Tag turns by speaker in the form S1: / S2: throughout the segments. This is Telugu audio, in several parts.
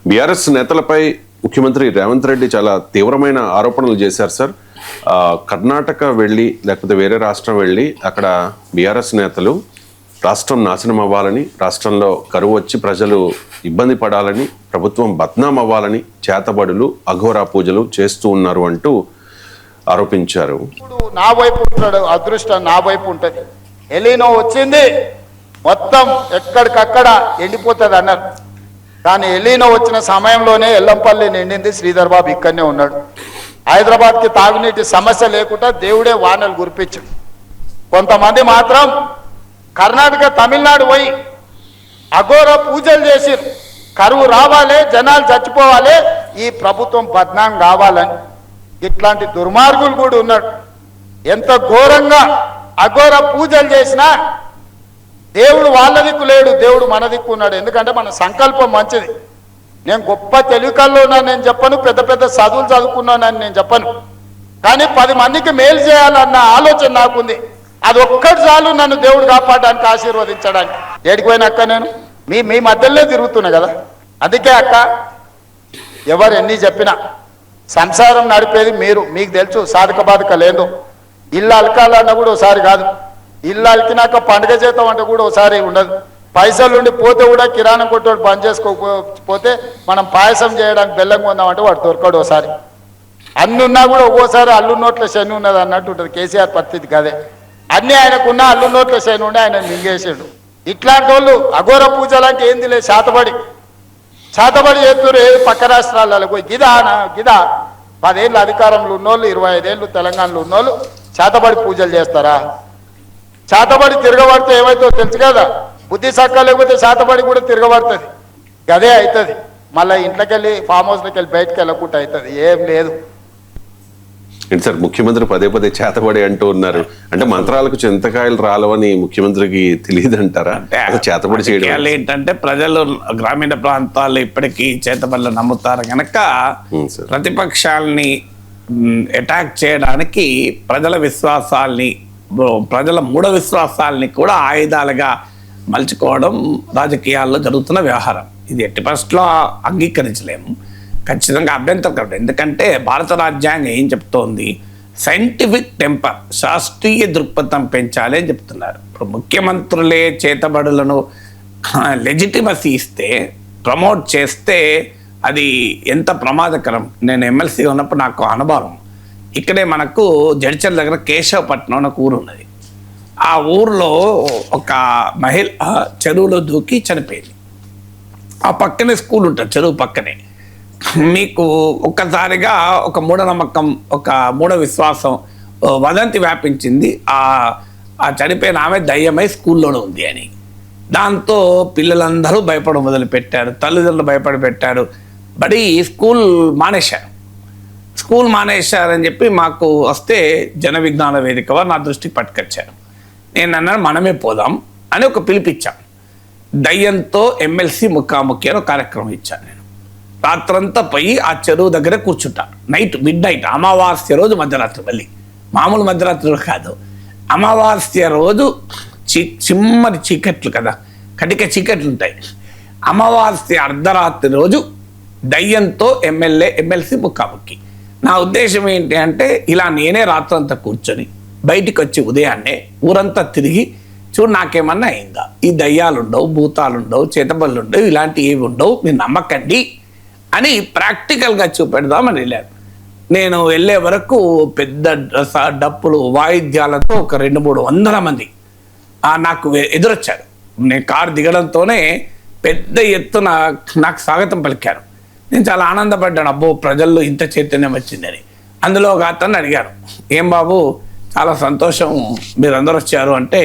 S1: బీఆర్ఎస్ నేతలపై ముఖ్యమంత్రి రేవంత్ రెడ్డి చాలా తీవ్రమైన ఆరోపణలు చేశారు సార్. కర్ణాటక వెళ్ళి లేకపోతే వేరే రాష్ట్రం వెళ్ళి అక్కడ బీఆర్ఎస్ నేతలు రాష్ట్రం నాశనం అవ్వాలని, రాష్ట్రంలో కరువు వచ్చి ప్రజలు ఇబ్బంది పడాలని, ప్రభుత్వం బద్నాం అవ్వాలని చేతబడులు, అఘోరా పూజలు చేస్తూ ఉన్నారు అంటూ ఆరోపించారు.
S2: నా వైపు ఉంటాడు, అదృష్టం నా వైపు ఉంటుంది. ఎలీనో వచ్చింది, మొత్తం ఎక్కడికక్కడ ఎండిపోతుంది అన్నారు. కానీ ఎలీనో వచ్చిన సమయంలోనే ఎల్లంపల్లి నిండింది. శ్రీధర్ బాబు ఇక్కడనే ఉన్నాడు. హైదరాబాద్కి తాగునీటి సమస్య లేకుండా దేవుడే వానలు కురిపించాడు. కొంతమంది మాత్రం కర్ణాటక, తమిళనాడు పోయి అఘోర పూజలు చేసి కరువు రావాలి, జనాలు చచ్చిపోవాలి, ఈ ప్రభుత్వం బద్నాం కావాలని. ఇట్లాంటి దుర్మార్గులు కూడా ఉన్నాడు. ఎంత ఘోరంగా అఘోర పూజలు చేసినా దేవుడు వాళ్ళ దిక్కు లేడు, దేవుడు మన దిక్కు ఉన్నాడు. ఎందుకంటే మన సంకల్పం మంచిది. నేను గొప్ప తెలివికల్లో ఉన్నాను నేను చెప్పను, పెద్ద పెద్ద చదువులు చదువుకున్నానని నేను చెప్పను. కానీ 10 మందికి మేలు చేయాలన్న ఆలోచన నాకుంది. అది ఒక్కటి చాలు నన్ను దేవుడు కాపాడడానికి, ఆశీర్వదించడానికి. ఏడికి పోయిన అక్క నేను మీ మధ్యలోనే తిరుగుతున్నా కదా. అందుకే అక్క ఎవరు ఎన్ని చెప్పినా సంసారం నడిపేది మీరు. మీకు తెలుసు సాధక బాధక లేదు. ఇల్లు అలకాలన్నా కూడా ఒకసారి కాదు, ఇల్లు అలికినాక పండుగ చేద్దాం అంటే కూడా ఒకసారి ఉండదు. పైసలు ఉండి పోతే కూడా కిరాణం కొట్టోడు బంద్ చేసుకోకపోతే మనం పాయసం చేయడానికి బెల్లం కొందామంటే వాడు దొరకడు. ఒకసారి అన్ని ఉన్నా కూడా ఒక్కోసారి అల్లు నోట్ల శని ఉన్నది అన్నట్టు ఉంటుంది. కేసీఆర్ పరిస్థితి కదే. అన్నీ ఆయనకున్న అల్లు నోట్ల శని ఉండి ఆయన మింగేసాడు. ఇట్లాంటి వాళ్ళు అఘోర పూజలంటే ఏంది లేదు, చేతబడి చేస్తున్నారు. ఏది పక్క రాష్ట్రాలలో పోయి గిదా 10 ఏళ్ళు అధికారంలో ఉన్నోళ్ళు, 25 ఏళ్ళు తెలంగాణలో ఉన్నోళ్ళు చేతబడి పూజలు చేస్తారా? చేతబడి తిరగబడితే ఏమైతుందో తెలుసు కదా. బుద్ధి సక్క లేకపోతే చేతబడి కూడా తిరగబడుతుంది. గదే అవుతుంది. మళ్ళీ ఇంట్లోకి వెళ్ళి ఫామ్ హౌస్లోకి వెళ్ళి బయటకు వెళ్ళకుండా అవుతుంది. ఏం లేదు.
S1: ఏంటి సార్ ముఖ్యమంత్రి పదే పదే చేతబడి అంటూ ఉన్నారు అంటే మంత్రాలకు చింతకాయలు రాలవని ముఖ్యమంత్రికి తెలియదు అంటారా? చేతబడి చేయడం
S3: ఏంటంటే ప్రజలు గ్రామీణ ప్రాంతాల్లో ఇప్పటికీ చేతబడులు నమ్ముతారు కనుక ప్రతిపక్షాలని అటాక్ చేయడానికి ప్రజల విశ్వాసాల్ని, ప్రజల మూఢ విశ్వాసాలని కూడా ఆయుధాలుగా మలుచుకోవడం రాజకీయాల్లో జరుగుతున్న వ్యవహారం. ఇది ఎట్టి పరిస్థితుల్లో అంగీకరించలేము, ఖచ్చితంగా అభ్యంతరం. ఎందుకంటే భారత రాజ్యాంగం ఏం చెప్తోంది? సైంటిఫిక్ టెంపర్, శాస్త్రీయ దృక్పథం పెంచాలి అని చెప్తున్నారు. ఇప్పుడు ముఖ్యమంత్రులే చేతబడులను లెజిటిమసీ ఇస్తే, ప్రమోట్ చేస్తే అది ఎంత ప్రమాదకరం. నేను ఎమ్మెల్సీ ఉన్నప్పుడు నాకు అనుభవం. ఇక్కడే మనకు జడ్చర్ల దగ్గర కేశవపట్నం అని ఒక ఊరు ఉన్నది. ఆ ఊరిలో ఒక మహిళ చెరువులో దూకి చనిపోయింది. ఆ పక్కనే స్కూల్ ఉంటుంది, చెరువు పక్కనే. మీకు ఒక్కసారిగా ఒక మూఢనమ్మకం, ఒక మూఢ విశ్వాసం, వదంతి వ్యాపించింది. ఆ చనిపోయిన ఆమె దయ్యమై స్కూల్లోనే ఉంది అని. దాంతో పిల్లలందరూ భయపడడం మొదలుపెట్టారు, తల్లిదండ్రులు భయపడి పెట్టారు. బడి స్కూల్ మానేశారని చెప్పి మాకు వస్తే జన విజ్ఞాన వేదిక వారు నా దృష్టికి పట్టుకొచ్చారు. నేను అన్నాను మనమే పోదాం అని ఒక పిలిపించాం. దయ్యంతో ఎమ్మెల్సీ ముఖాముఖి అని ఒక కార్యక్రమం ఇచ్చాను. నేను రాత్రంతా పోయి ఆ చెరువు దగ్గర కూర్చుంటాను. మిడ్ నైట్ అమావాస్య రోజు మధ్యరాత్రి, మళ్ళీ మామూలు మధ్యరాత్రులు కాదు, అమావాస్య రోజు చిమ్మని చీకట్లు కదా, కటిక చీకట్లు ఉంటాయి. అమావాస్య అర్ధరాత్రి రోజు దయ్యంతో ఎమ్మెల్సీ ముఖాముఖి. నా ఉద్దేశం ఏంటి అంటే, ఇలా నేనే రాత్రంతా కూర్చొని బయటికి వచ్చి ఉదయాన్నే ఊరంతా తిరిగి చూడు నాకేమన్నా అయిందా, ఈ దయ్యాలు ఉండవు, భూతాలు ఉండవు, చేతబళ్ళు ఉండవు, ఇలాంటి ఏవి ఉండవు, మీరు నమ్మకండి అని ప్రాక్టికల్గా చూపెడదామని వెళ్ళాను. నేను వెళ్ళే వరకు పెద్ద డప్పులు వాయిద్యాలతో ఒక 200-300 మంది నాకు ఎదురొచ్చారు. నేను కారు దిగడంతోనే పెద్ద ఎత్తున నాకు స్వాగతం పలికారు. నేను చాలా ఆనందపడ్డాను. అబ్బో ప్రజల్లో ఇంత చైతన్యం వచ్చిందని. అందులో ఒక అతన్ని అడిగాను, ఏం బాబు చాలా సంతోషం మీరందరూ వచ్చారు అంటే,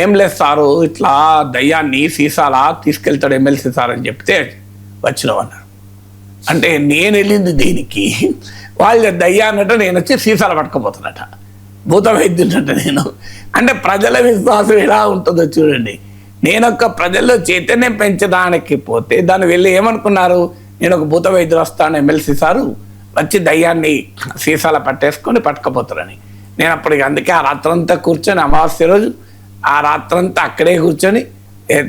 S3: ఏం లేదు సారు, ఇట్లా దయ్యాన్ని సీసాలా తీసుకెళ్తాడు ఎమ్మెల్సీ సార్ అని చెప్తే వచ్చినావు అన్నారు. అంటే నేను వెళ్ళింది దీనికి, వాళ్ళు దయ్యాన్నట, నేను వచ్చి సీసాలు పట్టుకుపోతున్నట, భూత వైద్యున్నట నేను. అంటే ప్రజల విశ్వాసం ఎలా ఉంటుందో చూడండి. నేనొక్క ప్రజల్లో చైతన్యం పెంచడానికి పోతే దాన్ని వెళ్ళి ఏమనుకున్నారు, నేను ఒక భూత వైద్యులు వస్తాను ఎమ్మెల్సీ సారు వచ్చి దయ్యాన్ని సీసాల పట్టేసుకొని పట్టుకుపోతారని. నేను అప్పటికి అందుకే ఆ రాత్రంతా కూర్చొని, అమావాస్య రోజు ఆ రాత్రంతా అక్కడే కూర్చొని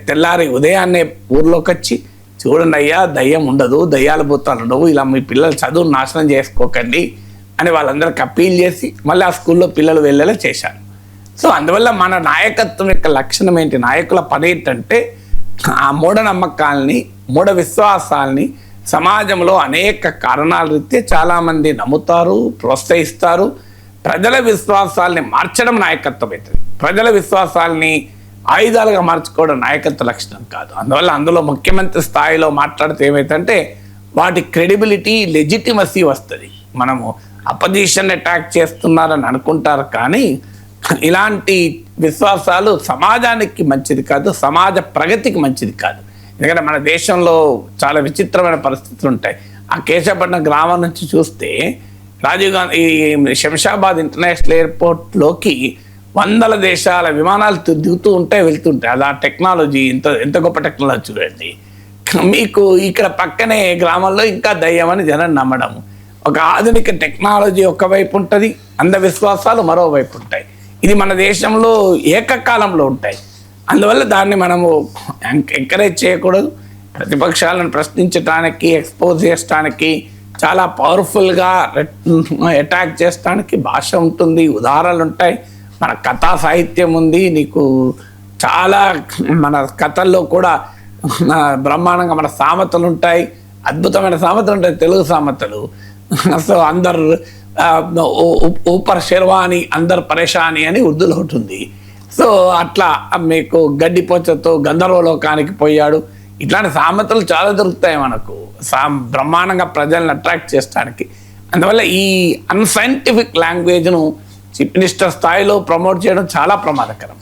S3: తెల్లారి ఉదయాన్నే ఊర్లోకి వచ్చి చూడండి అయ్యా, దయ్యం ఉండదు, దయ్యాల భూతాలు ఉండవు, ఇలా మీ పిల్లలు చదువు నాశనం చేసుకోకండి అని వాళ్ళందరికీ అప్పీల్ చేసి మళ్ళీ ఆ స్కూల్లో పిల్లలు వెళ్ళేలా చేశారు. సో అందువల్ల మన నాయకత్వం యొక్క లక్షణం ఏంటి, నాయకుల పని ఏంటంటే ఆ మూఢనమ్మకాల్ని, మూఢ విశ్వాసాల్ని సమాజంలో అనేక కారణాల రీత్యా చాలామంది నమ్ముతారు, ప్రోత్సహిస్తారు. ప్రజల విశ్వాసాల్ని మార్చడం నాయకత్వం అవుతుంది. ప్రజల విశ్వాసాల్ని ఆయుధాలుగా మార్చుకోవడం నాయకత్వ లక్షణం కాదు. అందువల్ల అందులో ముఖ్యమంత్రి స్థాయిలో మాట్లాడితే ఏమైతుందంటే వాటి క్రెడిబిలిటీ, లెజిటిమసీ వస్తుంది. మనము అపోజిషన్ అటాక్ చేస్తున్నారని అనుకుంటారు, కానీ ఇలాంటి విశ్వాసాలు సమాజానికి మంచిది కాదు, సమాజ ప్రగతికి మంచిది కాదు. ఎందుకంటే మన దేశంలో చాలా విచిత్రమైన పరిస్థితులు ఉంటాయి. ఆ కేశవపట్నం గ్రామం నుంచి చూస్తే రాజీవ్ గాంధీ శంషాబాద్ ఇంటర్నేషనల్ ఎయిర్పోర్ట్లోకి వందల దేశాల విమానాలు దిగుతూ ఉంటాయి, వెళ్తుంటాయి. అది ఆ టెక్నాలజీ ఎంత గొప్ప టెక్నాలజీ చూడండి. మీకు ఇక్కడ పక్కనే గ్రామంలో ఇంకా దయ్యం అని జనం నమ్మడం. ఒక ఆధునిక టెక్నాలజీ ఒకవైపు ఉంటుంది, అంధవిశ్వాసాలు మరోవైపు ఉంటాయి. ఇది మన దేశంలో ఏకకాలంలో ఉంటాయి. అందువల్ల దాన్ని మనము ఎంకరేజ్ చేయకూడదు. ప్రతిపక్షాలను ప్రశ్నించడానికి, ఎక్స్పోజ్ చేయడానికి, చాలా పవర్ఫుల్గా అటాక్ చేయడానికి భాష ఉంటుంది, ఉదాహరణలు ఉంటాయి, మన కథా సాహిత్యం ఉంది. నీకు చాలా మన కథల్లో కూడా బ్రహ్మాండంగా మన సామెతలు ఉంటాయి, అద్భుతమైన సామెతలు ఉంటాయి, తెలుగు సామెతలు. సో అందరు ఊపర్ శర్వాని అందరు పరేషాని అని ఉర్దూలో ఉంటుంది. సో అట్లా మీకు గడ్డిపోచతో గంధర్వలోకానికి పోయాడు, ఇట్లాంటి సామెతలు చాలా దొరుకుతాయి మనకు బ్రహ్మాండంగా ప్రజల్ని అట్రాక్ట్ చేయడానికి. అందువల్ల ఈ అన్సైంటిఫిక్ లాంగ్వేజ్ను చీఫ్ మినిస్టర్ స్థాయిలో ప్రమోట్ చేయడం చాలా ప్రమాదకరం.